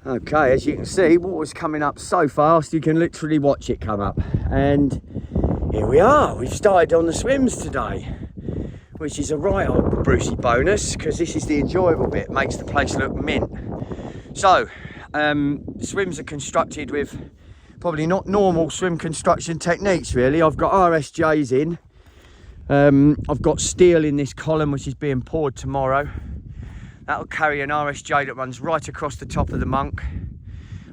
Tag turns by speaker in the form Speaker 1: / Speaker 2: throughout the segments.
Speaker 1: Okay, as you can see, water's coming up so fast you can literally watch it come up. And here we are, we've started on the swims today, which is a right old Brucey bonus, because this is the enjoyable bit, makes the place look mint. So, swims are constructed with probably not normal swim construction techniques really. I've got RSJs in, I've got steel in this column which is being poured tomorrow. That'll carry an RSJ that runs right across the top of the monk,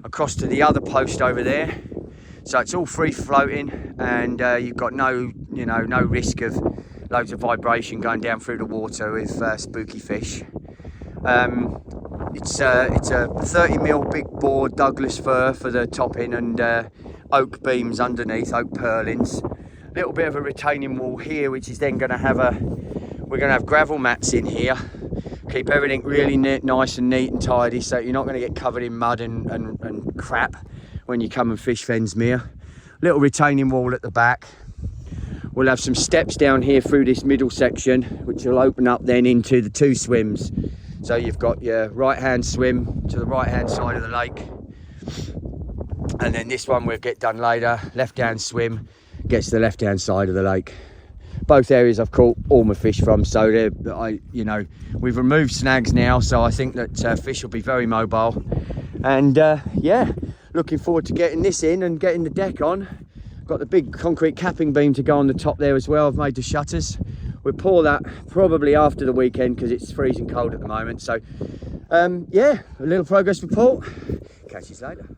Speaker 1: across to the other post over there. So it's all free floating, and you've got no risk of loads of vibration going down through the water with spooky fish. It's a 30mm big bore Douglas Fir for the topping, and oak beams underneath, oak purlins. A little bit of a retaining wall here, which is then going to have we're going to have gravel mats in here. Keep everything really nice and neat and tidy, so you're not going to get covered in mud and crap when you come and fish Fensmere. Little retaining wall at the back. We'll have some steps down here through this middle section, which will open up then into the two swims. So you've got your right hand swim to the right hand side of the lake, and then this one we'll get done later. Left hand swim gets to the left hand side of the lake. Both areas I've caught all my fish from, so we've removed snags now, so I think that fish will be very mobile. And yeah, looking forward to getting this in and getting the deck on. Got the big concrete capping beam to go on the top there as well. I've made the shutters. We'll pour that probably after the weekend because it's freezing cold at the moment. So yeah, a little progress report. Catch you later.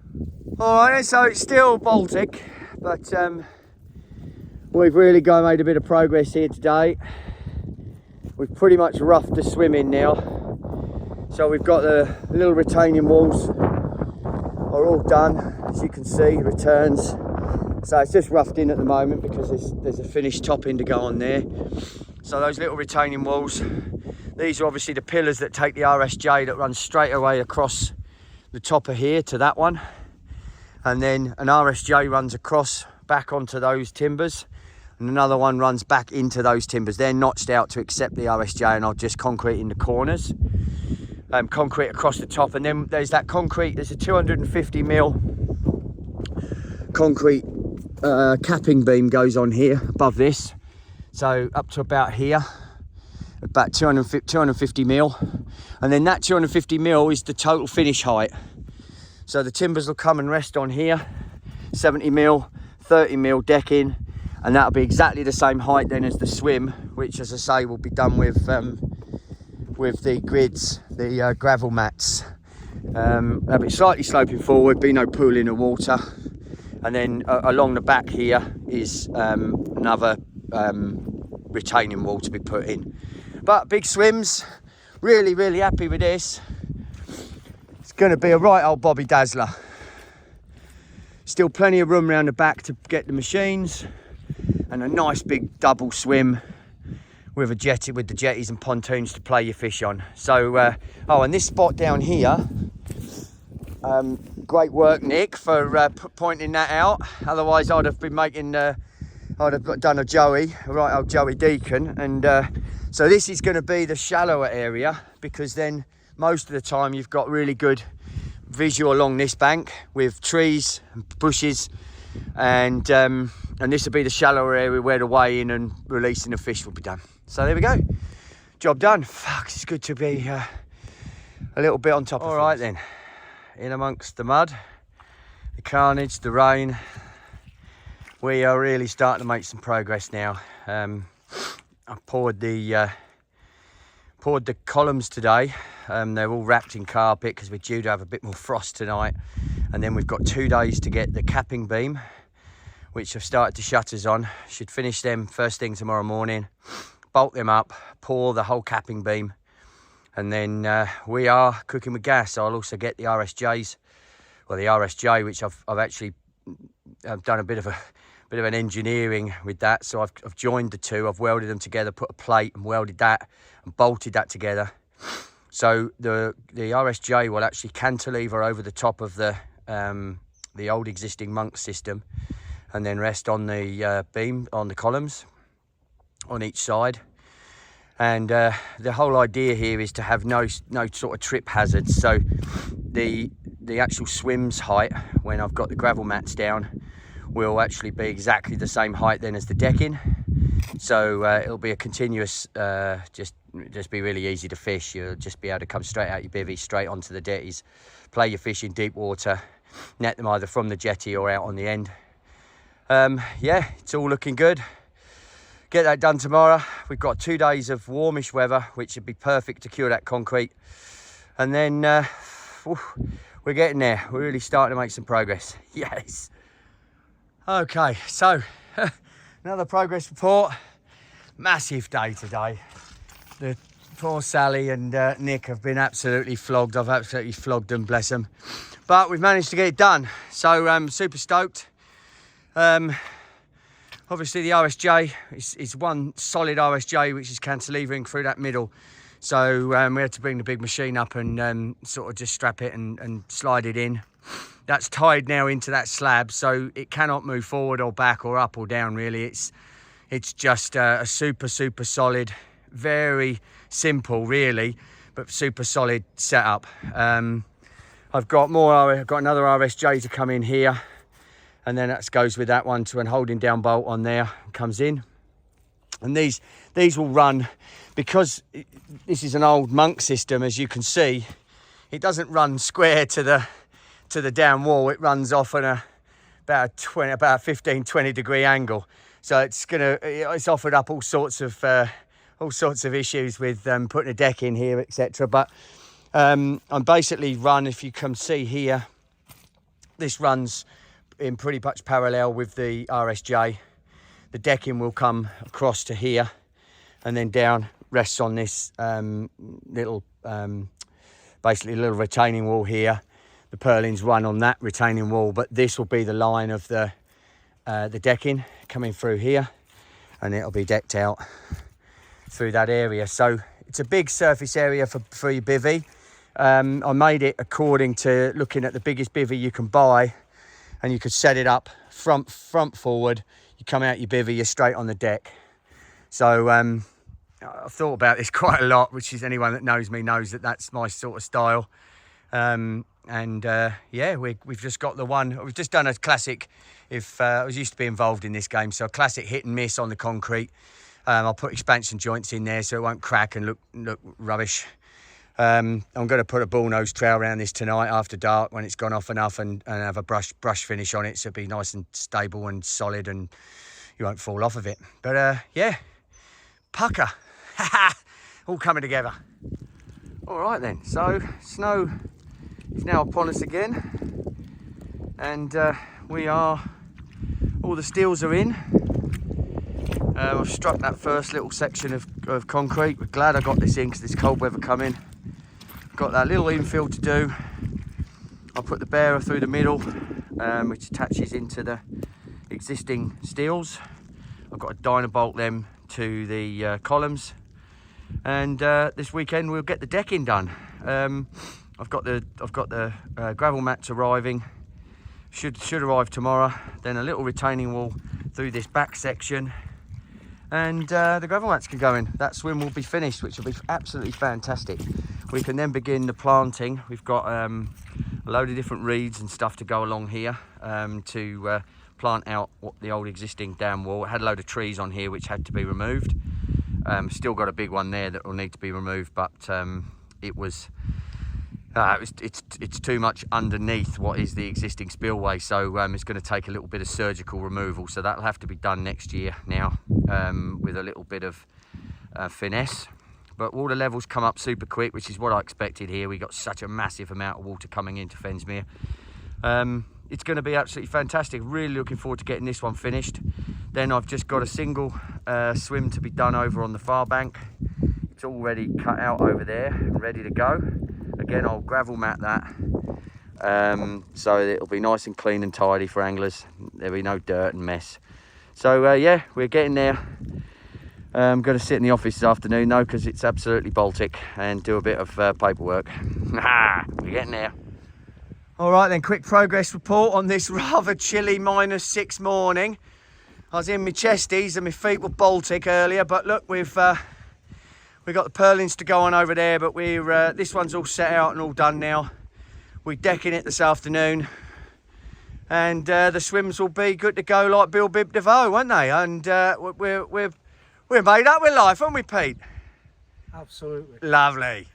Speaker 1: All right, so it's still Baltic, but we've really made a bit of progress here today. We've pretty much roughed the swim in now. So we've got the little retaining walls are all done, as you can see, returns. So it's just roughed in at the moment because there's a finished topping to go on there. So those little retaining walls, these are obviously the pillars that take the RSJ that runs straight away across the top of here to that one. And then an RSJ runs across back onto those timbers, and another one runs back into those timbers. They're notched out to accept the RSJ, and I'll just concrete in the corners. Concrete across the top, and then there's that concrete, there's a 250mm concrete capping beam goes on here above this, so up to about here, about 250mm, and then that 250mm is the total finish height. So the timbers will come and rest on here, 70mm, 30mm decking, and that'll be exactly the same height then as the swim, which, as I say, will be done with the grids, the gravel mats. They'll be slightly sloping forward, be no pooling of water, and then along the back here is another retaining wall to be put in. But big swims, really happy with this. It's going to be a right old Bobby Dazzler. Still plenty of room around the back to get the machines, and a nice big double swim with a jetty, with the jetties and pontoons to play your fish on. So oh, and this spot down here, great work Nick for pointing that out, otherwise I'd have been making I'd have done a Joey, a right old Joey Deacon. And so this is going to be the shallower area, because then most of the time you've got really good visual along this bank with trees and bushes, and this will be the shallower area where the weigh in and releasing the fish will be done. So there we go, job done. Fuck, it's good to be a little bit on top of things. All right then, in amongst the mud, the carnage, the rain, we are really starting to make some progress now. I poured the columns today. They're all wrapped in carpet because we're due to have a bit more frost tonight, and then we've got 2 days to get the capping beam, which I've started the shutters on. Should finish them first thing tomorrow morning, bolt them up, pour the whole capping beam, and then we are cooking with gas. I'll also get the RSJs, well, the RSJ, which I've actually done a bit of an engineering with that. So I've joined the two, I've welded them together, put a plate and welded that and bolted that together. So the RSJ will actually cantilever over the top of the old existing monk system, and then rest on the beam, on the columns on each side. And the whole idea here is to have no sort of trip hazards. So the the actual swims height, when I've got the gravel mats down, will actually be exactly the same height then as the decking. So it'll be a continuous, just be really easy to fish. You'll just be able to come straight out your bivvy, straight onto the jetties, play your fish in deep water, net them either from the jetty or out on the end. Yeah, it's all looking good. Get that done tomorrow. We've got 2 days of warmish weather, which would be perfect to cure that concrete. And then we're getting there. We're really starting to make some progress. Yes. Okay, so another progress report. Massive day today. The poor Sally and Nick have been absolutely flogged. I've absolutely flogged them, bless them. But we've managed to get it done. So I'm super stoked. Obviously the RSJ is one solid RSJ, which is cantilevering through that middle. So we had to bring the big machine up and sort of just strap it and slide it in. That's tied now into that slab, so it cannot move forward or back or up or down really. It's just a super solid, very simple really, but super solid setup. I've got another RSJ to come in here, and then that goes with that one to an holding down bolt on there, comes in. And these will run, because this is an old monk system, as you can see, it doesn't run square to the down wall. It runs off on about a 15-20 degree angle. So it's offered up all sorts of issues with putting a deck in here, etc. But I'm basically run, if you can see here, this runs in pretty much parallel with the RSJ. The decking will come across to here and then down, rests on this basically little retaining wall here. The purlins run on that retaining wall, but this will be the line of the decking coming through here, and it'll be decked out through that area. So it's a big surface area for your bivvy. I made it according to looking at the biggest bivvy you can buy, and you could set it up front forward. You come out your bivvy, you're straight on the deck. So I've thought about this quite a lot, which is, anyone that knows me knows that that's my sort of style. Yeah, we've just got the one. We've just done a classic. I was used to be involved in this game, so a classic hit and miss on the concrete. I'll put expansion joints in there so it won't crack and look rubbish. I'm going to put a bullnose trowel around this tonight after dark when it's gone off enough, and have a brush finish on it so it'll be nice and stable and solid and you won't fall off of it. But yeah, pucker. All coming together. All right then, so snow is now upon us again, and all the steels are in. I've struck that first little section of concrete. We're glad I got this in because it's cold weather coming. Got that little infill to do. I'll put the bearer through the middle, which attaches into the existing steels. I've got to dynabolt them to the columns, and this weekend we'll get the decking done. I've got the gravel mats arriving. Should arrive tomorrow. Then a little retaining wall through this back section, and the gravel mats can go in. That swim will be finished, which will be absolutely fantastic. We can then begin the planting. We've got a load of different reeds and stuff to go along here to plant out the old existing dam wall. It had a load of trees on here which had to be removed. Still got a big one there that will need to be removed, but it's too much underneath what is the existing spillway, so it's going to take a little bit of surgical removal, so that'll have to be done next year now, with a little bit of finesse. But water levels come up super quick, which is what I expected here. We got such a massive amount of water coming into Fensmere. It's going to be absolutely fantastic. Really looking forward to getting this one finished. Then I've just got a single swim to be done over on the far bank. It's already cut out over there and ready to go. Again, I'll gravel mat that, so it'll be nice and clean and tidy for anglers. There'll be no dirt and mess. So yeah, we're getting there. I'm going to sit in the office this afternoon though, because it's absolutely Baltic, and do a bit of paperwork. We're getting there. All right then, quick progress report on this rather chilly -6 morning. I was in my chesties and my feet were Baltic earlier, but look, we've got the purlins to go on over there, but this one's all set out and all done now. We're decking it this afternoon, and the swims will be good to go like Bill Bib DeVoe, won't they? And we're made up with life, aren't we, Pete?
Speaker 2: Absolutely.
Speaker 1: Lovely.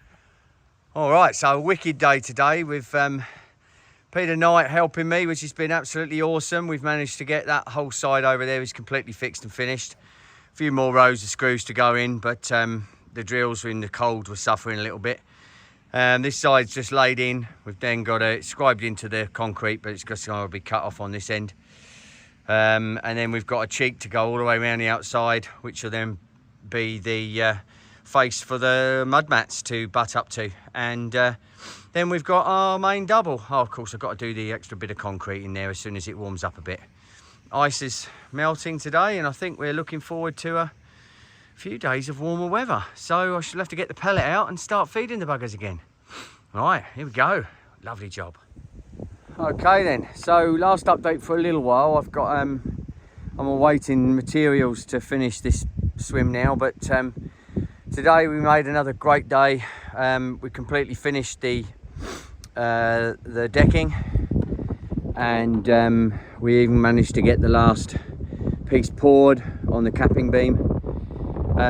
Speaker 1: All right, so a wicked day today with Peter Knight helping me, which has been absolutely awesome. We've managed to get that whole side over there is completely fixed and finished. A few more rows of screws to go in, but the drills in the cold were suffering a little bit. This side's just laid in. We've then got it scribed into the concrete, but it's just going to be cut off on this end. And then we've got a cheek to go all the way around the outside, which will then be the face for the mud mats to butt up to. And then we've got our main double. Oh, of course, I've got to do the extra bit of concrete in there as soon as it warms up a bit. Ice is melting today, and I think we're looking forward to a few days of warmer weather. So I shall have to get the pellet out and start feeding the buggers again. All right, here we go. Lovely job. Okay then, so last update for a little while. I've got, I'm awaiting materials to finish this swim now, but today we made another great day. We completely finished the decking, and we even managed to get the last piece poured on the capping beam.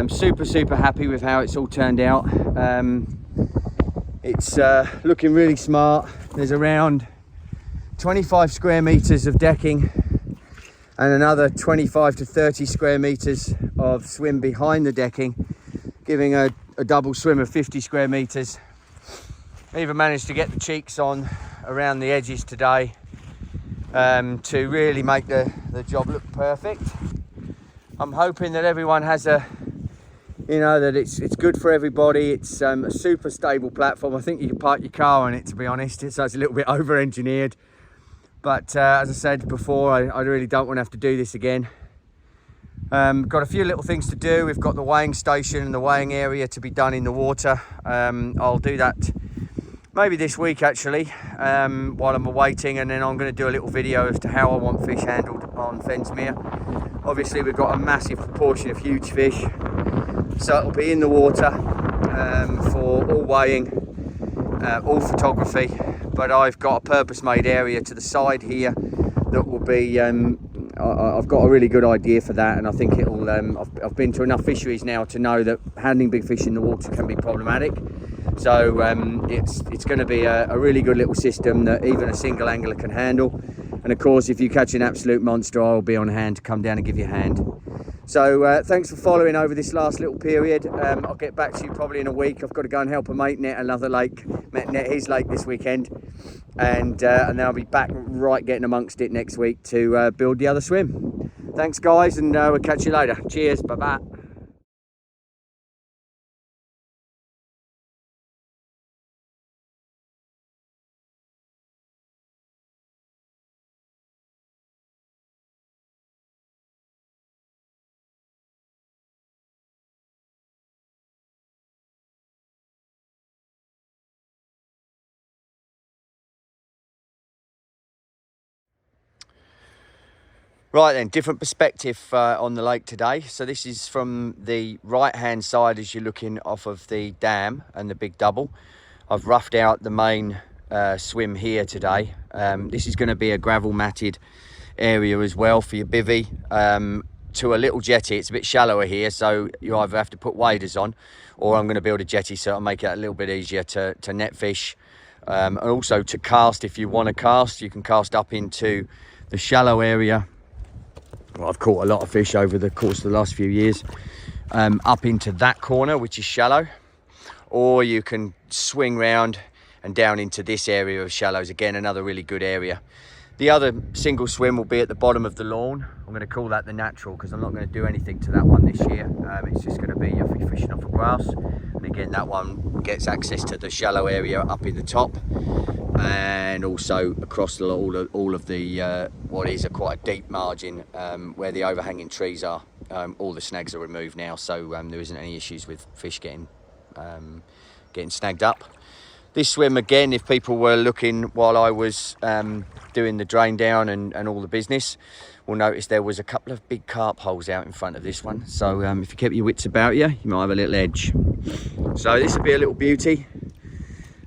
Speaker 1: Super happy with how it's all turned out. It's looking really smart. There's around 25 square meters of decking and another 25 to 30 square meters of swim behind the decking, giving a double swim of 50 square meters. Even managed to get the cheeks on around the edges today to really make the job look perfect. I'm hoping that everyone has that it's good for everybody. It's a super stable platform. I think you can park your car on it, to be honest. So it's a little bit over-engineered. But as I said before, I really don't want to have to do this again. Got a few little things to do. We've got the weighing station and the weighing area to be done in the water. I'll do that maybe this week actually, while I'm awaiting, and then I'm going to do a little video as to how I want fish handled on Fensmere. Obviously we've got a massive proportion of huge fish, so it'll be in the water for all weighing, all photography, but I've got a purpose-made area to the side here that will be, I've got a really good idea for that, and I think it'll, I've been to enough fisheries now to know that handling big fish in the water can be problematic. So it's going to be a really good little system that even a single angler can handle. And of course, if you catch an absolute monster, I'll be on hand to come down and give you a hand. So thanks for following over this last little period. I'll get back to you probably in a week. I've got to go and help a mate net another lake, net his lake this weekend. And then I'll be back right getting amongst it next week to build the other swim. Thanks guys, and we'll catch you later. Cheers, bye-bye. Right then, different perspective on the lake today. So this is from the right hand side as you're looking off of the dam and the big double. I've roughed out the main swim here today. This is going to be a gravel matted area as well for your bivvy to a little jetty. It's a bit shallower here, so you either have to put waders on, or I'm going to build a jetty so it'll make it a little bit easier to net fish, and also to cast. If you want to cast, you can cast up into the shallow area. Well, I've caught a lot of fish over the course of the last few years, up into that corner, which is shallow, or you can swing round and down into this area of shallows. Again, another really good area. The other single swim will be at the bottom of the lawn. I'm going to call that the natural because I'm not going to do anything to that one this year. It's just going to be fishing off of grass. And again, that one gets access to the shallow area up in the top, and also across all of the what is quite a deep margin where the overhanging trees are. All the snags are removed now, so there isn't any issues with fish getting snagged up. This swim, again, if people were looking while I was doing the drain down and all the business, will notice there was a couple of big carp holes out in front of this one. So if you keep your wits about you, you might have a little edge. So this will be a little beauty.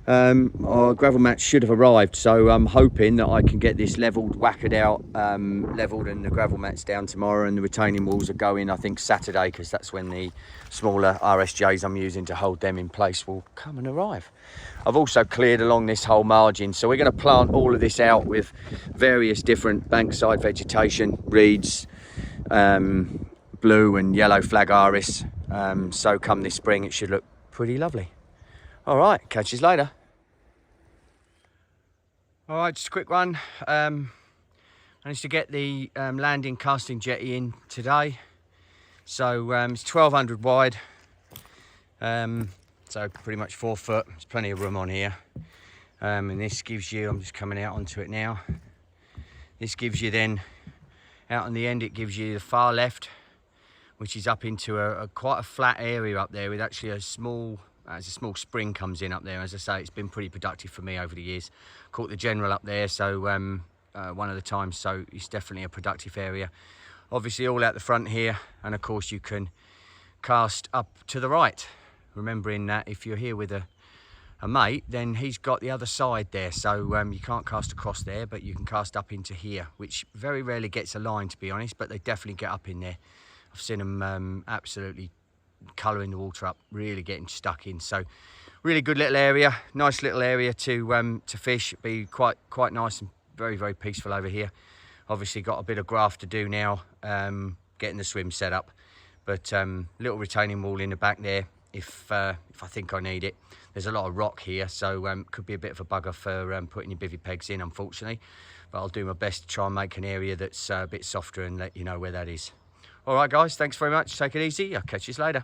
Speaker 1: Our gravel mats should have arrived, so I'm hoping that I can get this levelled, whackered out, levelled, and the gravel mats down tomorrow, and the retaining walls are going, I think, Saturday, because that's when the smaller RSJs I'm using to hold them in place will come and arrive. I've also cleared along this whole margin, so we're going to plant all of this out with various different bankside vegetation, reeds, blue and yellow flag iris, so come this spring it should look pretty lovely. All right, catch you later. All right, just a quick one. Managed to get the landing casting jetty in today. So it's 1200 wide. So pretty much 4 foot. There's plenty of room on here. And this gives you, I'm just coming out onto it now. This gives you then, out on the end, it gives you the far left, which is up into a quite a flat area up there with actually a small spring comes in up there. As I say, it's been pretty productive for me over the years. Caught the general up there, so one of the times, so it's definitely a productive area. Obviously all out the front here, and of course you can cast up to the right, remembering that if you're here with a mate, then he's got the other side there, so you can't cast across there, but you can cast up into here, which very rarely gets a line, to be honest, but they definitely get up in there. I've seen them absolutely colouring the water up, really getting stuck in. So really good little area, nice little area to fish. Be quite nice and very, very peaceful over here. Obviously got a bit of graft to do now, getting the swim set up, but little retaining wall in the back there if I think I need it. There's a lot of rock here, so could be a bit of a bugger for putting your bivvy pegs in, unfortunately, but I'll do my best to try and make an area that's a bit softer and let you know where that is. All right guys, thanks very much, take it easy, I'll catch you later.